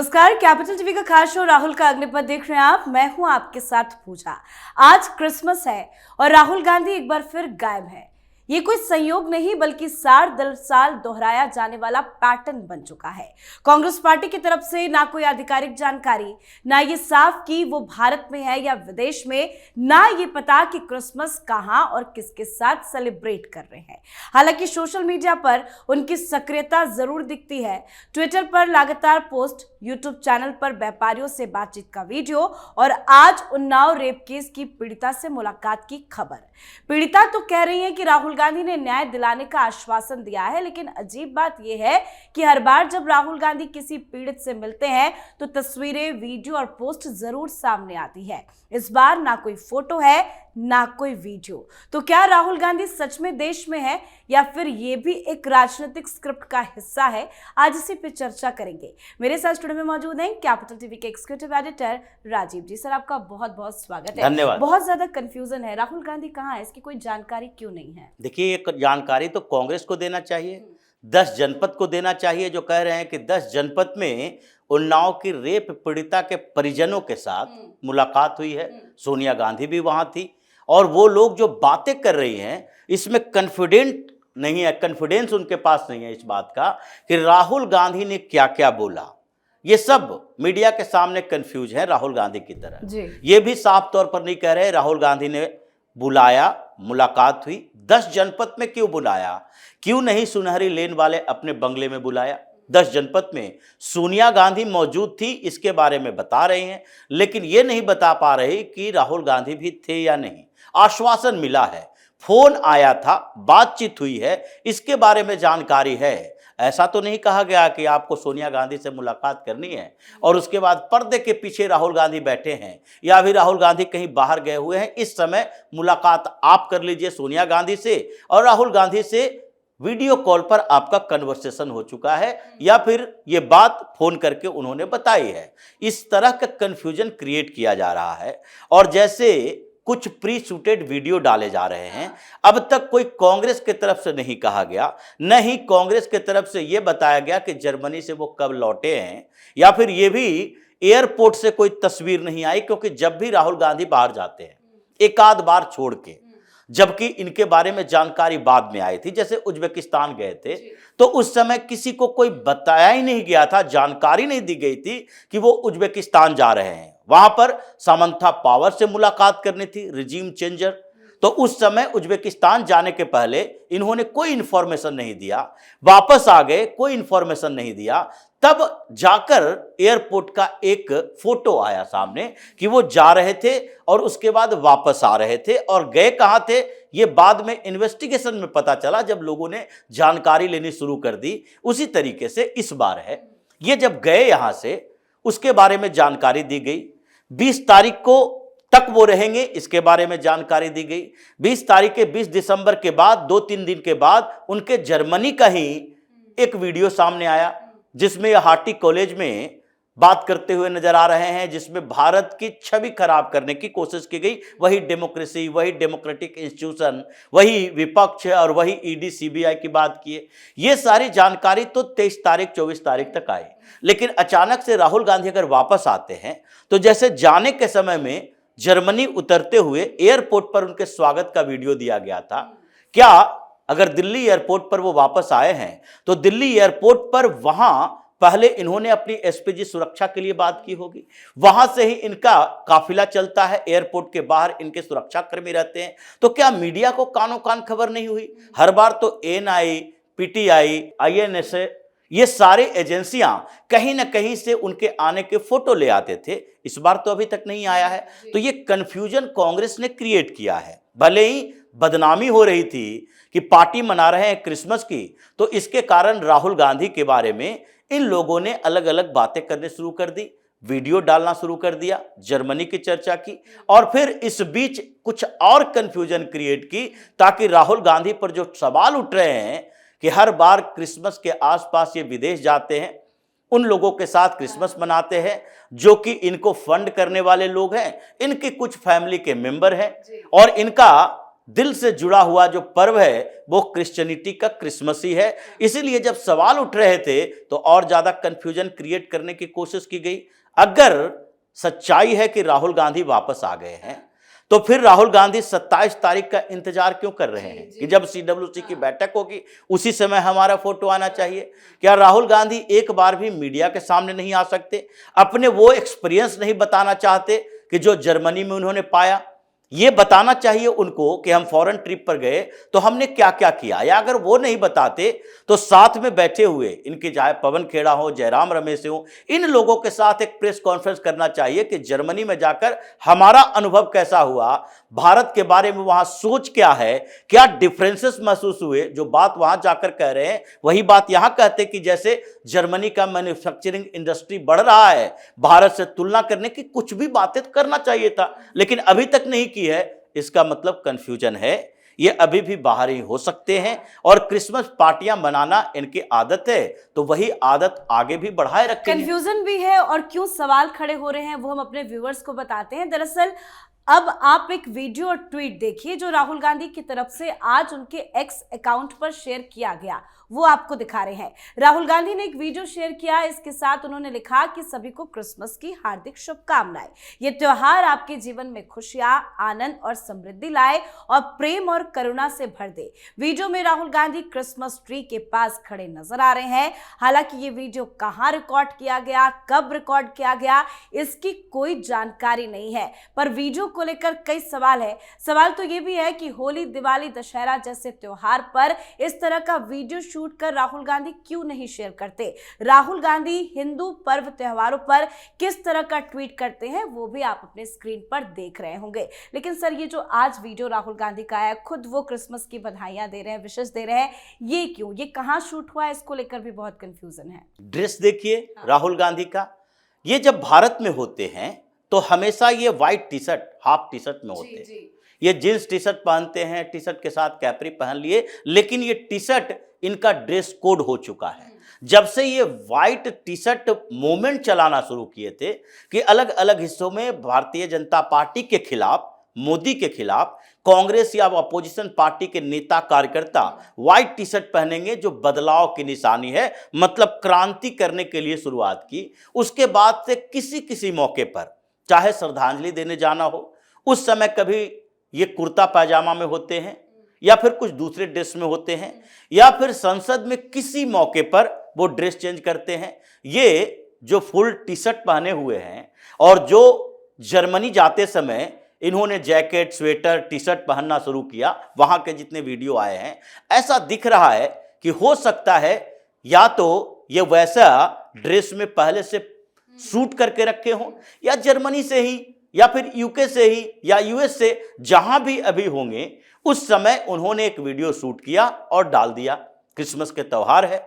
नमस्कार, capital TV का खास शो राहुल का अग्निपथ देख रहे हैं आप। मैं हूं आपके साथ पूजा। आज क्रिसमस है और राहुल गांधी एक बार फिर गायब है। ये कोई संयोग नहीं बल्कि साल दोहराया जाने वाला पैटर्न बन चुका है। कांग्रेस पार्टी की तरफ से ना कोई आधिकारिक जानकारी, ना ये साफ कि वो भारत में है या विदेश में, ना ये पता कि क्रिसमस कहां और किसके साथ सेलिब्रेट कर रहे हैं। हालांकि सोशल मीडिया पर उनकी सक्रियता जरूर दिखती है। ट्विटर पर लगातार पोस्ट, यूट्यूब चैनल पर व्यापारियों से बातचीत का वीडियो और आज उन्नाव रेप केस की पीड़िता से मुलाकात की खबर। पीड़िता तो कह रही है कि राहुल गांधी ने न्याय दिलाने का आश्वासन दिया है, लेकिन अजीब बात यह है कि हर बार जब राहुल गांधी किसी पीड़ित से मिलते हैं तो तस्वीरें, वीडियो और पोस्ट जरूर सामने आती है। इस बार ना कोई फोटो है, ना कोई वीडियो। तो क्या राहुल गांधी सच में देश में है या फिर ये भी एक राजनीतिक स्क्रिप्ट का हिस्सा है? आज इसी पे चर्चा करेंगे। मेरे साथ स्टूडियो में मौजूद हैं कैपिटल टीवी के एग्जीक्यूटिव एडिटर राजीव जी। सर, आपका बहुत बहुत स्वागत है। धन्यवाद। बहुत ज्यादा कंफ्यूजन है, राहुल गांधी कहाँ है, इसकी कोई जानकारी क्यों नहीं है? देखिए, एक जानकारी तो कांग्रेस को देना चाहिए, 10 जनपद को देना चाहिए, जो कह रहे हैं कि 10 जनपद में उन्नाव की रेप पीड़िता के परिजनों के साथ मुलाकात हुई है। सोनिया गांधी भी वहां थी और वो लोग जो बातें कर रही हैं इसमें कॉन्फिडेंट नहीं है, कॉन्फिडेंस उनके पास नहीं है इस बात का कि राहुल गांधी ने क्या क्या बोला। ये सब मीडिया के सामने कंफ्यूज है राहुल गांधी की तरह। ये भी साफ तौर पर नहीं कह रहे राहुल गांधी ने बुलाया, मुलाकात हुई। 10 जनपद में क्यों बुलाया? क्यों नहीं सुनहरी लेन वाले अपने बंगले में बुलाया? 10 जनपद में सोनिया गांधी मौजूद थी, इसके बारे में बता रहे हैं, लेकिन ये नहीं बता पा रहे कि राहुल गांधी भी थे या नहीं। आश्वासन मिला है, फोन आया था, बातचीत हुई है, इसके बारे में जानकारी है। ऐसा तो नहीं कहा गया कि आपको सोनिया गांधी से मुलाकात करनी है और उसके बाद पर्दे के पीछे राहुल गांधी बैठे हैं या भी राहुल गांधी कहीं बाहर गए हुए हैं। इस समय मुलाकात आप कर लीजिए सोनिया गांधी से और राहुल गांधी से वीडियो कॉल पर आपका कन्वर्सेशन हो चुका है या फिर ये बात फोन करके उन्होंने बताई है। इस तरह का कंफ्यूजन क्रिएट किया जा रहा है और जैसे कुछ प्री शूटेड वीडियो डाले जा रहे हैं। अब तक कोई कांग्रेस की तरफ से नहीं कहा गया, न ही कांग्रेस की तरफ से यह बताया गया कि जर्मनी से वो कब लौटे हैं या फिर ये भी एयरपोर्ट से कोई तस्वीर नहीं आई, क्योंकि जब भी राहुल गांधी बाहर जाते हैं एक आध बार छोड़ के, जबकि इनके बारे में जानकारी बाद में आई थी। जैसे उज्बेकिस्तान गए थे तो उस समय किसी को कोई बताया ही नहीं गया था, जानकारी नहीं दी गई थी कि वो उज्बेकिस्तान जा रहे हैं। वहां पर सामंथा पावर से मुलाकात करनी थी, रिजीम चेंजर। तो उस समय उज्बेकिस्तान जाने के पहले इन्होंने कोई इंफॉर्मेशन नहीं दिया, वापस आ गए, कोई इंफॉर्मेशन नहीं दिया। तब जाकर एयरपोर्ट का एक फोटो आया सामने कि वो जा रहे थे और उसके बाद वापस आ रहे थे और गए कहां थे ये बाद में इन्वेस्टिगेशन में पता चला, जब लोगों ने जानकारी लेनी शुरू कर दी। उसी तरीके से इस बार है, ये जब गए यहां से उसके बारे में जानकारी दी गई। 20 तारीख को तक वो रहेंगे, इसके बारे में जानकारी दी गई। 20 तारीख के 20 दिसंबर के बाद 2-3 दिन के बाद उनके जर्मनी का ही एक वीडियो सामने आया जिसमें हार्टी कॉलेज में बात करते हुए नजर आ रहे हैं, जिसमें भारत की छवि खराब करने की कोशिश की गई। वही डेमोक्रेसी, वही डेमोक्रेटिक इंस्टीट्यूशन, वही विपक्ष और वही ईडी सीबीआई की बात किए। ये सारी जानकारी तो 23 तारीख 24 तारीख तक आई, लेकिन अचानक से राहुल गांधी अगर वापस आते हैं तो जैसे जाने के समय में जर्मनी उतरते हुए एयरपोर्ट पर उनके स्वागत का वीडियो दिया गया था। क्या अगर दिल्ली एयरपोर्ट पर वो वापस आए हैं तो दिल्ली एयरपोर्ट पर वहां पहले इन्होंने अपनी एसपीजी सुरक्षा के लिए बात की होगी, वहां से ही इनका काफिला चलता है, एयरपोर्ट के बाहर इनके सुरक्षा कर्मी रहते हैं। तो क्या मीडिया को कानों कान खबर नहीं हुई? हर बार तो एएनआई, पीटीआई, आईएनएस, ये सारे एजेंसियां कहीं ना कहीं से उनके आने के फोटो ले आते थे। इस बार तो अभी तक नहीं आया है। तो ये कंफ्यूजन कांग्रेस ने क्रिएट किया है। भले ही बदनामी हो रही थी कि पार्टी मना रहे हैं क्रिसमस की, तो इसके कारण राहुल गांधी के बारे में इन लोगों ने अलग अलग बातें करने शुरू कर दी, वीडियो डालना शुरू कर दिया, जर्मनी की चर्चा की और फिर इस बीच कुछ और कंफ्यूजन क्रिएट की, ताकि राहुल गांधी पर जो सवाल उठ रहे हैं कि हर बार क्रिसमस के आसपास ये विदेश जाते हैं, उन लोगों के साथ क्रिसमस मनाते हैं जो कि इनको फंड करने वाले लोग हैं, इनके कुछ फैमिली के मेंबर हैं और इनका दिल से जुड़ा हुआ जो पर्व है वो क्रिश्चियनिटी का क्रिसमस ही है। इसीलिए जब सवाल उठ रहे थे तो और ज्यादा कंफ्यूजन क्रिएट करने की कोशिश की गई। अगर सच्चाई है कि राहुल गांधी वापस आ गए हैं तो फिर राहुल गांधी 27 तारीख का इंतजार क्यों कर रहे हैं कि जब CWC की बैठक होगी उसी समय हमारा फोटो आना चाहिए? क्या राहुल गांधी एक बार भी मीडिया के सामने नहीं आ सकते? अपने वो एक्सपीरियंस नहीं बताना चाहते कि जो जर्मनी में उन्होंने पाया? ये बताना चाहिए उनको कि हम फॉरेन ट्रिप पर गए तो हमने क्या क्या किया। या अगर वो नहीं बताते तो साथ में बैठे हुए इनके, चाहे पवन खेड़ा हो, जयराम रमेश हो, इन लोगों के साथ एक प्रेस कॉन्फ्रेंस करना चाहिए कि जर्मनी में जाकर हमारा अनुभव कैसा हुआ, भारत के बारे में वहां सोच क्या है, क्या डिफरेंसेस महसूस हुए। जो बात वहां जाकर कह रहे हैं वही बात यहां कहते कि जैसे जर्मनी का मैन्युफैक्चरिंग इंडस्ट्री बढ़ रहा है, भारत से तुलना करने की कुछ भी बातें करना चाहिए था, लेकिन अभी तक नहीं की है। इसका मतलब कंफ्यूजन है। ये अभी भी बाहर ही हो सकते हैं और क्रिसमस पार्टियां मनाना इनकी आदत है तो वही आदत आगे भी बढ़ाए रखेंगे। कंफ्यूजन भी है और क्यों सवाल खड़े हो रहे हैं वो हम अपने व्यूअर्स को बताते हैं। दरअसल अब आप एक वीडियो और ट्वीट देखिए जो राहुल गांधी की तरफ से आज उनके एक्स अकाउंट पर शेयर किया गया, वो आपको दिखा रहे हैं। राहुल गांधी ने एक वीडियो शेयर किया, इसके साथ उन्होंने लिखा कि सभी को क्रिसमस की हार्दिक शुभकामनाएं। ये त्योहार आपके जीवन में खुशियां, आनंद और समृद्धि लाए और प्रेम और करुणा से भर दे। वीडियो में राहुल गांधी क्रिसमस ट्री के पास खड़े नजर आ रहे हैं। हालांकि ये वीडियो कहां रिकॉर्ड किया गया, कब रिकॉर्ड किया गया, इसकी कोई जानकारी नहीं है, पर वीडियो को लेकर कई सवाल है। सवाल तो ये भी है कि होली, दिवाली, दशहरा जैसे त्योहार पर इस तरह का वीडियो शूट कर राहुल गांधी क्यों नहीं शेयर करते। राहुल गांधी हिंदू पर्व त्योहारों पर किस तरह का ट्वीट करते हैं वो भी आप अपने स्क्रीन पर देख रहे होंगे। लेकिन सर, ये जो आज वीडियो राहुल गांधी का है, खुद वो क्रिसमस की बधाइयां दे रहे हैं, विशेष दे रहे हैं, ये क्यों, ये कहां शूट हुआ है, इसको लेकर भी बहुत कंफ्यूजन है। ड्रेस देखिए राहुल गांधी का, ये जब भारत में होते हैं तो हमेशा ये white T shirt, half T shirt में होते हैं। ये जींस टी शर्ट पहनते हैं, टी शर्ट के साथ कैपरी पहन लिए, लेकिन ये टी शर्ट इनका ड्रेस कोड हो चुका है। जब से ये व्हाइट टी शर्ट मूवमेंट चलाना शुरू किए थे कि अलग अलग हिस्सों में भारतीय जनता पार्टी के खिलाफ, मोदी के खिलाफ, कांग्रेस या अपोजिशन पार्टी के नेता कार्यकर्ता व्हाइट टी शर्ट पहनेंगे जो बदलाव की निशानी है, मतलब क्रांति करने के लिए शुरुआत की। उसके बाद से किसी किसी मौके पर, चाहे श्रद्धांजलि देने जाना हो, उस समय कभी ये कुर्ता पैजामा में होते हैं या फिर कुछ दूसरे ड्रेस में होते हैं, या फिर संसद में किसी मौके पर वो ड्रेस चेंज करते हैं। ये जो फुल टी शर्ट पहने हुए हैं और जो जर्मनी जाते समय इन्होंने जैकेट, स्वेटर, टी शर्ट पहनना शुरू किया, वहां के जितने वीडियो आए हैं, ऐसा दिख रहा है कि हो सकता है या तो ये वैसा ड्रेस में पहले से शूट करके रखे हों, या जर्मनी से ही, या फिर यूके से ही, या यूएस से, जहां भी अभी होंगे उस समय उन्होंने एक वीडियो शूट किया और डाल दिया। क्रिसमस के त्योहार है।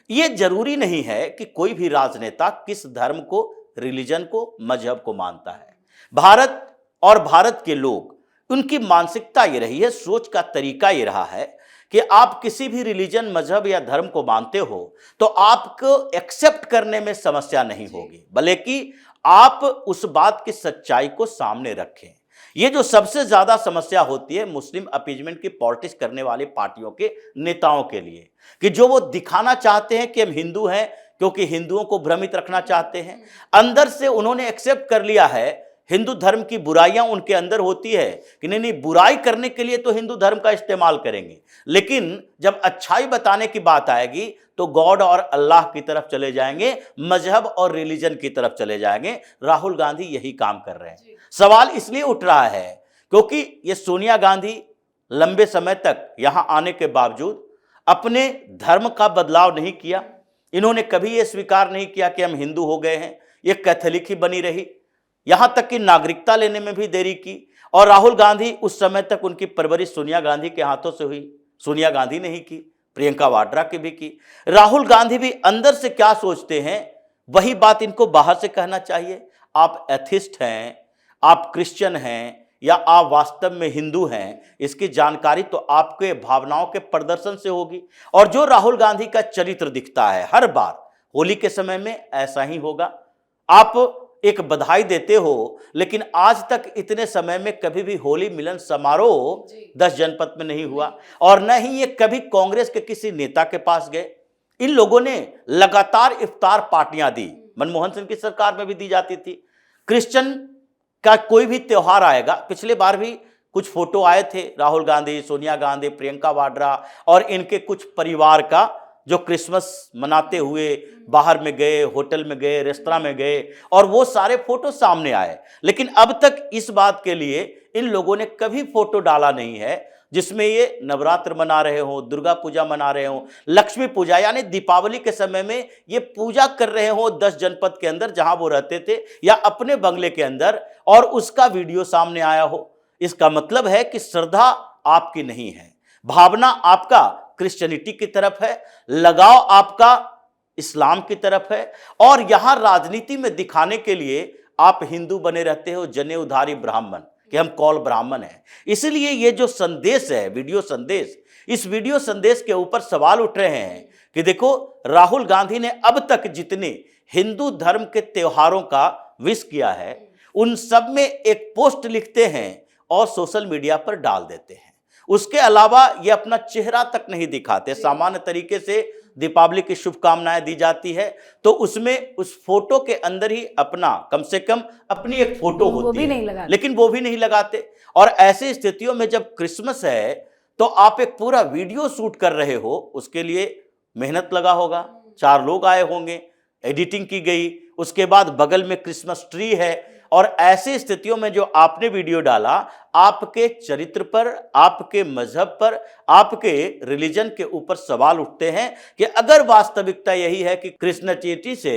यह जरूरी नहीं है कि कोई भी राजनेता किस धर्म को, रिलीजन को, मजहब को मानता है। भारत और भारत के लोग, उनकी मानसिकता ये रही है, सोच का तरीका ये रहा है कि आप किसी भी रिलीजन, मजहब या धर्म को मानते हो तो आपको एक्सेप्ट करने में समस्या नहीं होगी, बल्कि आप उस बात की सच्चाई को सामने रखें। ये जो सबसे ज्यादा समस्या होती है मुस्लिम अपीजमेंट की पॉलिटिक्स करने वाली पार्टियों के नेताओं के लिए, कि जो वो दिखाना चाहते हैं कि हम हिंदू हैं क्योंकि हिंदुओं को भ्रमित रखना चाहते हैं। अंदर से उन्होंने एक्सेप्ट कर लिया है हिंदू धर्म की बुराइयां उनके अंदर होती है कि नहीं, बुराई करने के लिए तो हिंदू धर्म का इस्तेमाल करेंगे, लेकिन जब अच्छाई बताने की बात आएगी तो गॉड और अल्लाह की तरफ चले जाएंगे, मजहब और रिलीजन की तरफ चले जाएंगे। राहुल गांधी यही काम कर रहे हैं। सवाल इसलिए उठ रहा है क्योंकि ये सोनिया गांधी लंबे समय तक यहां आने के बावजूद अपने धर्म का बदलाव नहीं किया। इन्होंने कभी यह स्वीकार नहीं किया कि हम हिंदू हो गए हैं। ये कैथोलिक ही बनी रही, यहां तक कि नागरिकता लेने में भी देरी की। और राहुल गांधी, उस समय तक उनकी परवरिश सोनिया गांधी के हाथों से हुई, सोनिया गांधी ने ही की, प्रियंका वाड्रा की भी की। राहुल गांधी भी अंदर से क्या सोचते हैं वही बात इनको बाहर से कहना चाहिए। आप एथिस्ट हैं, आप क्रिश्चियन हैं, या आप वास्तव में हिंदू हैं, इसकी जानकारी तो आपके भावनाओं के प्रदर्शन से होगी। और जो राहुल गांधी का चरित्र दिखता है हर बार होली के समय में, ऐसा ही होगा। आप एक बधाई देते हो, लेकिन आज तक इतने समय में कभी भी होली मिलन समारोह 10 जनपद में नहीं हुआ, और न ही ये कभी कांग्रेस के किसी नेता के पास गए। इन लोगों ने लगातार इफ्तार पार्टियां दी, मनमोहन सिंह की सरकार में भी दी जाती थी। क्रिश्चियन का कोई भी त्योहार आएगा, पिछले बार भी कुछ फोटो आए थे राहुल गांधी, सोनिया गांधी, प्रियंका वाड्रा और इनके कुछ परिवार का, जो क्रिसमस मनाते हुए बाहर में गए, होटल में गए, रेस्तरां में गए, और वो सारे फोटो सामने आए। लेकिन अब तक इस बात के लिए इन लोगों ने कभी फोटो डाला नहीं है जिसमें ये नवरात्र मना रहे हो, दुर्गा पूजा मना रहे हो, लक्ष्मी पूजा यानी दीपावली के समय में ये पूजा कर रहे हो 10 जनपद के अंदर जहां वो रहते थे, या अपने बंगले के अंदर, और उसका वीडियो सामने आया हो। इसका मतलब है कि श्रद्धा आपकी नहीं है, भावना आपका क्रिश्चियनिटी की तरफ है, लगाव आपका इस्लाम की तरफ है, और यहां राजनीति में दिखाने के लिए आप हिंदू बने रहते हो, जनेऊधारी ब्राह्मण, कि हम कौल ब्राह्मण हैं। इसलिए ये जो संदेश है, वीडियो संदेश, इस वीडियो संदेश के ऊपर सवाल उठ रहे हैं कि देखो, राहुल गांधी ने अब तक जितने हिंदू धर्म के त्योहारों का विश किया है, उन सब में एक पोस्ट लिखते हैं और सोशल मीडिया पर डाल देते हैं। उसके अलावा ये अपना चेहरा तक नहीं दिखाते। सामान्य तरीके से दीपावली की शुभकामनाएं दी जाती है, तो उसमें उस फोटो के अंदर ही अपना, कम से कम अपनी एक फोटो होती है, लेकिन वो भी नहीं लगाते। और ऐसी स्थितियों में जब क्रिसमस है तो आप एक पूरा वीडियो शूट कर रहे हो, उसके लिए मेहनत लगा होगा, 4 लोग आए होंगे, एडिटिंग की गई, उसके बाद बगल में क्रिसमस ट्री है, और ऐसी स्थितियों में जो आपने वीडियो डाला, आपके चरित्र पर, आपके मजहब पर, आपके रिलीजन के ऊपर सवाल उठते हैं कि अगर वास्तविकता यही है कि क्रिश्चियनिटी से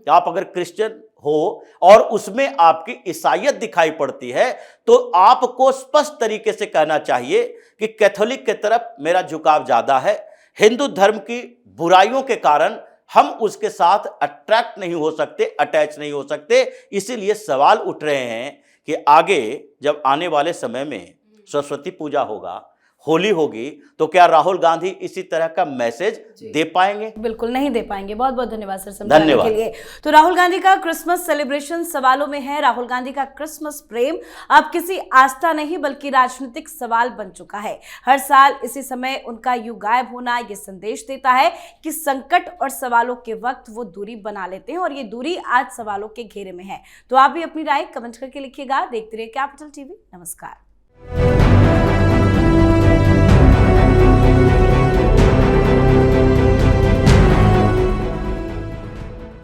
आप अगर क्रिश्चियन हो और उसमें आपकी ईसाईयत दिखाई पड़ती है, तो आपको स्पष्ट तरीके से कहना चाहिए कि कैथोलिक के तरफ मेरा झुकाव ज्यादा है, हिंदू धर्म की बुराइयों के कारण हम उसके साथ अट्रैक्ट नहीं हो सकते, अटैच नहीं हो सकते। इसीलिए सवाल उठ रहे हैं कि आगे जब आने वाले समय में सरस्वती पूजा होगा, होली होगी, तो क्या राहुल गांधी इसी तरह का मैसेज दे पाएंगे? बिल्कुल नहीं दे पाएंगे। बहुत बहुत धन्यवाद सर समझाने के लिए। तो राहुल गांधी का क्रिसमस सेलिब्रेशन सवालों में है। राहुल गांधी का क्रिसमस प्रेम अब किसी आस्था नहीं बल्कि राजनीतिक सवाल बन चुका है। हर साल इसी समय उनका यूं गायब होना ये संदेश देता है कि संकट और सवालों के वक्त वो दूरी बना लेते हैं, और ये दूरी आज सवालों के घेरे में है। तो आप भी अपनी राय कमेंट करके लिखिएगा। देखते रहिए कैपिटल टीवी। नमस्कार।